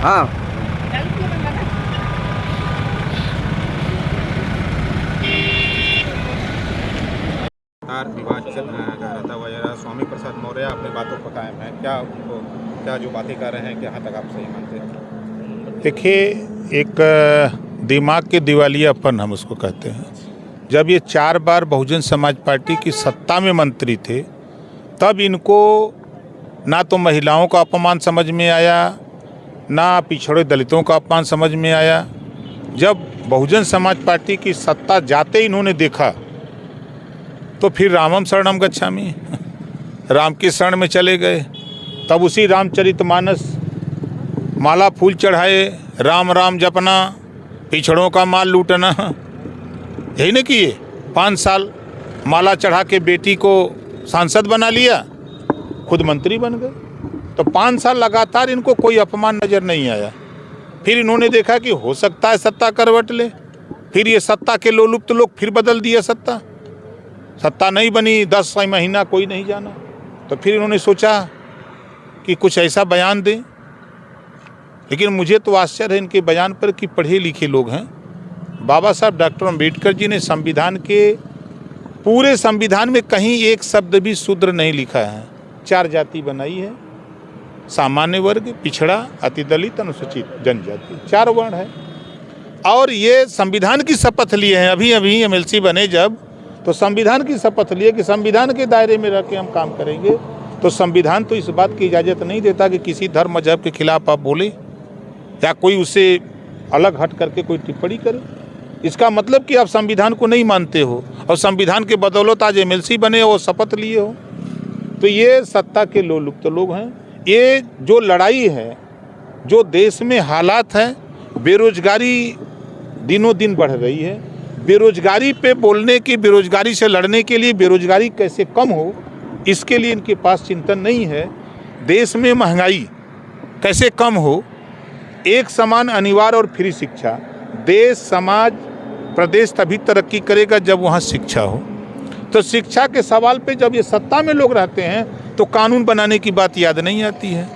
हाँ विवाद चल रहा था वगैरह, स्वामी प्रसाद मौर्य अपनी बातों पर कायम है। क्या जो बातें कर रहे हैं क्या हद तक आप सही मानते हैं? देखिए, एक दिमाग के दिवालियापन हम उसको कहते हैं। जब ये 4 बार बहुजन समाज पार्टी की सत्ता में मंत्री थे, तब इनको ना तो महिलाओं का अपमान समझ में आया, ना पिछड़े दलितों का अपमान समझ में आया। जब बहुजन समाज पार्टी की सत्ता जाते ही इन्होंने देखा तो फिर रामम शरणम गच्छामि, राम की शरण में चले गए। तब उसी रामचरितमानस, माला फूल चढ़ाए, राम राम जपना, पिछड़ों का माल लूटना, यही न किए। 5 साल माला चढ़ा के बेटी को सांसद बना लिया, खुद मंत्री बन गए। तो 5 साल लगातार इनको कोई अपमान नज़र नहीं आया। फिर इन्होंने देखा कि हो सकता है सत्ता करवट ले, फिर ये सत्ता के लोलुप्त लोग फिर बदल दिया सत्ता नहीं बनी, 10 महीना कोई नहीं जाना। तो फिर इन्होंने सोचा कि कुछ ऐसा बयान दें। लेकिन मुझे तो आश्चर्य है इनके बयान पर कि पढ़े लिखे लोग हैं। बाबा साहब डॉक्टर अम्बेडकर जी ने संविधान के पूरे संविधान में कहीं एक शब्द भी शूद्र नहीं लिखा है। 4 जाति बनाई है, सामान्य वर्ग, पिछड़ा, अति दलित, अनुसूचित जनजाति, 4 वर्ण है। और ये संविधान की शपथ लिए हैं। अभी एमएलसी बने जब, तो संविधान की शपथ लिए कि संविधान के दायरे में रह के हम काम करेंगे। तो संविधान तो इस बात की इजाज़त नहीं देता कि किसी धर्म मजहब के खिलाफ आप बोले या कोई उससे अलग हट करके कोई टिप्पणी करे। इसका मतलब कि आप संविधान को नहीं मानते हो और संविधान के बदौलत आज एमएलसी बने हो, शपथ लिए हो। तो ये सत्ता के लोलुप्त लोग हैं। ये जो लड़ाई है, जो देश में हालात हैं, बेरोजगारी दिनों दिन बढ़ रही है, बेरोजगारी पे बोलने की, बेरोजगारी से लड़ने के लिए, बेरोजगारी कैसे कम हो इसके लिए इनके पास चिंतन नहीं है। देश में महंगाई कैसे कम हो, एक समान अनिवार्य और फ्री शिक्षा। देश, समाज, प्रदेश तभी तरक्की करेगा जब वहाँ शिक्षा हो। तो शिक्षा के सवाल पे जब ये सत्ता में लोग रहते हैं तो कानून बनाने की बात याद नहीं आती है।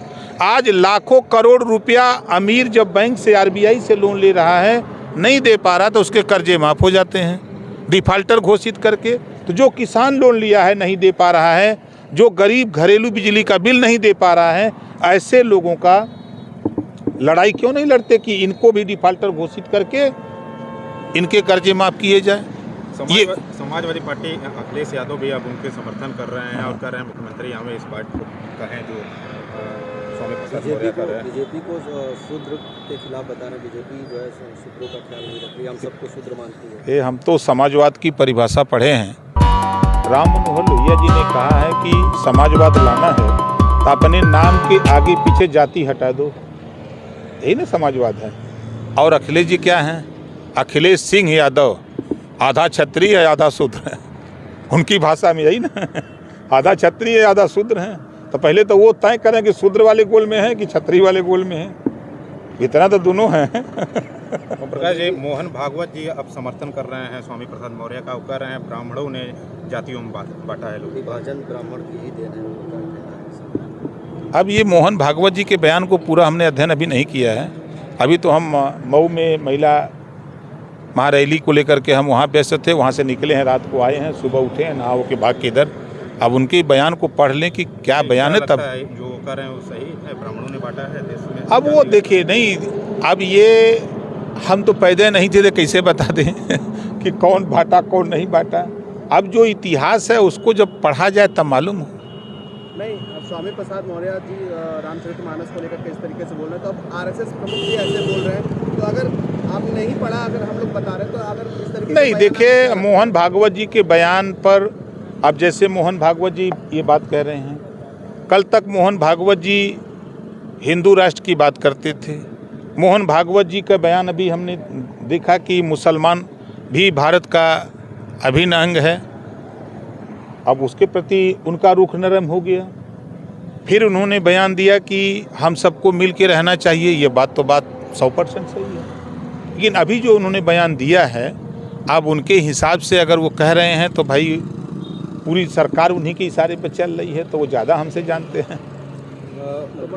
आज लाखों करोड़ रुपया अमीर जब बैंक से, आरबीआई से लोन ले रहा है, नहीं दे पा रहा तो उसके कर्जे माफ़ हो जाते हैं डिफाल्टर घोषित करके। तो जो किसान लोन लिया है नहीं दे पा रहा है, जो गरीब घरेलू बिजली का बिल नहीं दे पा रहा है, ऐसे लोगों का लड़ाई क्यों नहीं लड़ते कि इनको भी डिफाल्टर घोषित करके इनके कर्जे माफ़ किए जाए। ये समाजवादी पार्टी अखिलेश यादव भी अब उनके समर्थन कर रहे हैं और कर रहे हैं मुख्यमंत्री हमें इस बात को कहें जो स्वामी प्रसाद मौर्य कर रहे हैं। बीजेपी को शूद्र के खिलाफ बता रहे हैं। बीजेपी जो है शूद्रों का ख्याल नहीं रख रही, हम सबको शूद्र मानती है। हम तो समाजवाद की परिभाषा पढ़े हैं। राम मनोहर लोहिया जी ने कहा है कि समाजवाद लाना है तो अपने नाम के आगे पीछे जाति हटा दो, यही ना समाजवाद है। और अखिलेश जी क्या हैं? अखिलेश सिंह यादव, आधा क्षत्रिय है आधा शूद्र है। उनकी भाषा में यही ना, आधा क्षत्रिय आधा शूद्र हैं। तो पहले तो वो तय करें कि शूद्र वाले गोल में है कि क्षत्रिय वाले गोल में है। इतना तो दोनों हैं। प्रकाश जी, मोहन भागवत जी अब समर्थन कर रहे हैं स्वामी प्रसाद मौर्य का। वो कह रहे हैं ब्राह्मणों ने जातियों में बांटा है, लोग विभाजन ब्राह्मण की ही देन है। अब ये मोहन भागवत जी के बयान को पूरा हमने अध्ययन अभी नहीं किया है। अभी तो हम मऊ में महिला महारैली को लेकर के हम वहाँ व्यस्त थे, वहाँ से निकले हैं, रात को आए हैं, सुबह उठे हैं, नहा के भाग के इधर। अब उनके बयान को पढ़ लें कि क्या बयान है। तब जो कर रहे हैं वो सही है, ब्राह्मणों ने बांटा है देश में। अब वो देखिए नहीं, अब ये हम तो पैदा नहीं थे तो कैसे बता दें कि कौन बांटा कौन नहीं बांटा। अब जो इतिहास है उसको जब पढ़ा जाए तब मालूम हो। नहीं, अब स्वामी प्रसाद मौर्य जी रामचरितमानस को लेकर किस तरीके से बोल रहे हैं, तो अब आरएसएस प्रमुख भी ऐसे बोल रहे हैं। तो अगर आप नहीं पढ़ा, अगर हम लोग बता रहे हैं तो अगर इस तरीके नहीं, देखिए मोहन भागवत जी के बयान पर, अब जैसे मोहन भागवत जी ये बात कह रहे हैं, कल तक मोहन भागवत जी हिंदू राष्ट्र की बात करते थे। मोहन भागवत जी का बयान अभी हमने देखा कि मुसलमान भी भारत का अभिन्न अंग है। अब उसके प्रति उनका रुख नरम हो गया। फिर उन्होंने बयान दिया कि हम सबको मिल के रहना चाहिए। ये बात 100% सही है। लेकिन अभी जो उन्होंने बयान दिया है, अब उनके हिसाब से अगर वो कह रहे हैं तो भाई पूरी सरकार उन्हीं के इशारे पर चल रही है, तो वो ज़्यादा हमसे जानते हैं।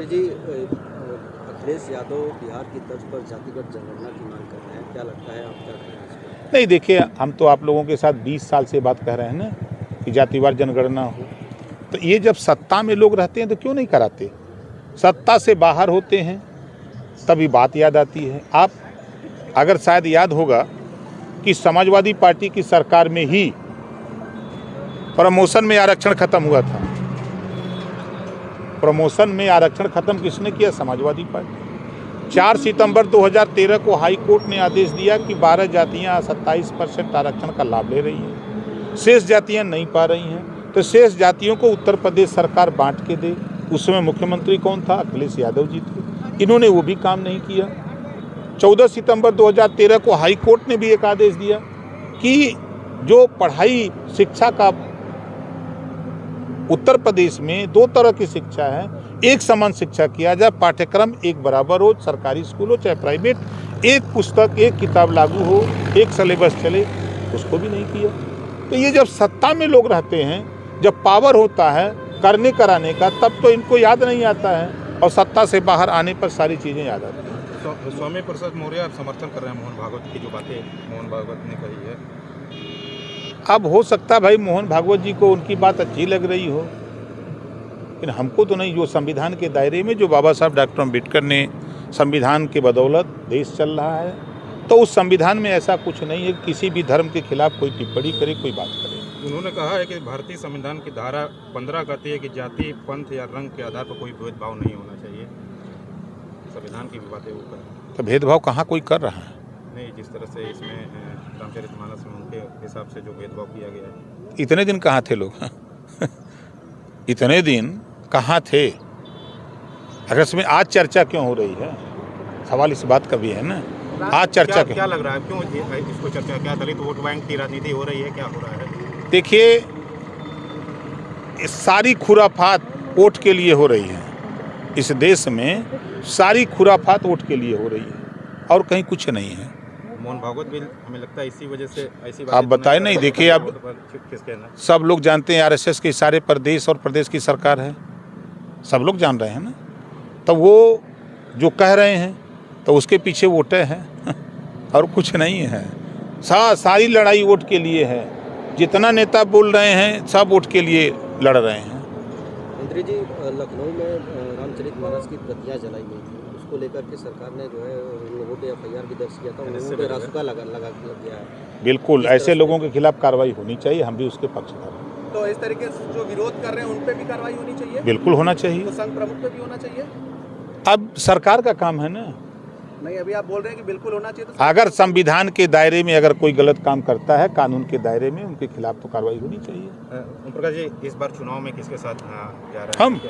जी, अखिलेश यादव बिहार की तर्ज पर जातिगत जनगणना की मांग कर रहे हैं, क्या लगता है, आप क्या कहें इस पर? नहीं, देखिए, हम तो आप लोगों के साथ 20 साल से बात कह रहे हैं ना कि जातिवार जनगणना हो। तो ये जब सत्ता में लोग रहते हैं तो क्यों नहीं कराते? सत्ता से बाहर होते हैं तभी बात याद आती है। आप अगर शायद याद होगा कि समाजवादी पार्टी की सरकार में ही प्रमोशन में आरक्षण खत्म हुआ था। प्रमोशन में आरक्षण खत्म किसने किया? समाजवादी पार्टी। 4 सितंबर 2013 को हाई कोर्ट ने आदेश दिया कि 12 जातियां 27% आरक्षण का लाभ ले रही हैं, शेष जातियां नहीं पा रही हैं, तो शेष जातियों को उत्तर प्रदेश सरकार बांट के दे। उसमें मुख्यमंत्री कौन था? अखिलेश यादव जी थे। इन्होंने वो भी काम नहीं किया। 14 सितंबर 2013 को हाई कोर्ट ने भी एक आदेश दिया कि जो पढ़ाई शिक्षा का उत्तर प्रदेश में 2 तरह की शिक्षा है, एक समान शिक्षा किया जाए, पाठ्यक्रम एक बराबर हो, सरकारी स्कूल हो चाहे प्राइवेट, एक पुस्तक एक किताब लागू हो, एक सिलेबस चले, उसको भी नहीं किया। तो ये जब सत्ता में लोग रहते हैं, जब पावर होता है करने कराने का, तब तो इनको याद नहीं आता है, और सत्ता से बाहर आने पर सारी चीज़ें याद आती हैं। तो स्वामी प्रसाद मौर्य समर्थन कर रहे हैं मोहन भागवत की जो बातें मोहन भागवत ने कही है। अब हो सकता है भाई मोहन भागवत जी को उनकी बात अच्छी लग रही हो, लेकिन हमको तो नहीं। जो संविधान के दायरे में जो बाबा साहब डॉक्टर अम्बेडकर ने संविधान के बदौलत देश चल रहा है, तो उस संविधान में ऐसा कुछ नहीं है कि किसी भी धर्म के खिलाफ कोई टिप्पणी करे, कोई बात करे। उन्होंने कहा है कि भारतीय संविधान की धारा 15 कहती है कि जाति, पंथ या रंग के आधार पर कोई भेदभाव नहीं होना चाहिए। संविधान की भी बातें वो करें। तो भेदभाव कहाँ कोई कर रहा है? नहीं, जिस तरह से इसमें रामचरितमानस में उनके हिसाब से जो भेदभाव किया गया है। इतने दिन कहाँ थे लोग? इतने दिन कहाँ थे? अगर इसमें आज चर्चा क्यों हो रही है? सवाल इस बात का भी है ना, आज चर्चा क्या लग रहा है, क्यों इसको चर्चा? क्या दलित वोट बैंक की राजनीति हो रही है, क्या हो रहा है? देखिए, सारी खुराफात वोट के लिए हो रही है। इस देश में सारी खुराफात वोट के लिए हो रही है और कहीं कुछ नहीं है। मोहन भागवत भी हमें लगता है इसी वजह से ऐसी आप बताएं। नहीं, देखिए, अब सब लोग जानते हैं आरएसएस के इशारे पर देश और प्रदेश की सरकार है, सब लोग जान रहे हैं ना। तो वो जो कह रहे हैं तो उसके पीछे वोटें हैं और कुछ नहीं है। सारी लड़ाई वोट के लिए है। जितना नेता बोल रहे हैं सब वोट के लिए लड़ रहे हैं। मंत्री जी, लखनऊ में रामचरितमानस की प्रतियां जलाई गई थी, उसको लेकर के सरकार ने जो है उन लोगों पे FIR भी दर्ज किया था, उन लोगों पे रासुका लगा दिया है। बिल्कुल, ऐसे लोगों के खिलाफ कार्रवाई होनी चाहिए, हम भी उसके पक्षधर हैं। तो इस तरीके से जो विरोध कर रहे हैं उन पे भी कार्रवाई होनी चाहिए? बिल्कुल होना चाहिए। तो संघ प्रमुख पे भी होना चाहिए? अब सरकार का काम है ना। नहीं, अभी आप बोल रहे हैं कि बिल्कुल होना चाहिए। तो अगर संविधान के दायरे में अगर कोई गलत काम करता है, कानून के दायरे में, उनके खिलाफ तो कार्रवाई होनी चाहिए। ओम प्रकाश जी, इस बार चुनाव में किसके साथ जा रहे हैं? हम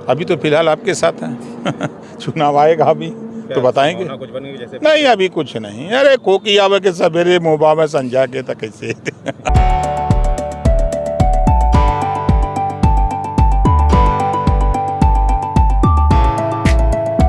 अभी तो फिलहाल आपके साथ हैं। चुनाव आएगा अभी तो बताएंगे। कुछ बनेगी जैसे? नहीं, अभी कुछ नहीं। अरे खोकी आवे के सवेरे मुँह में संजा के तक कैसे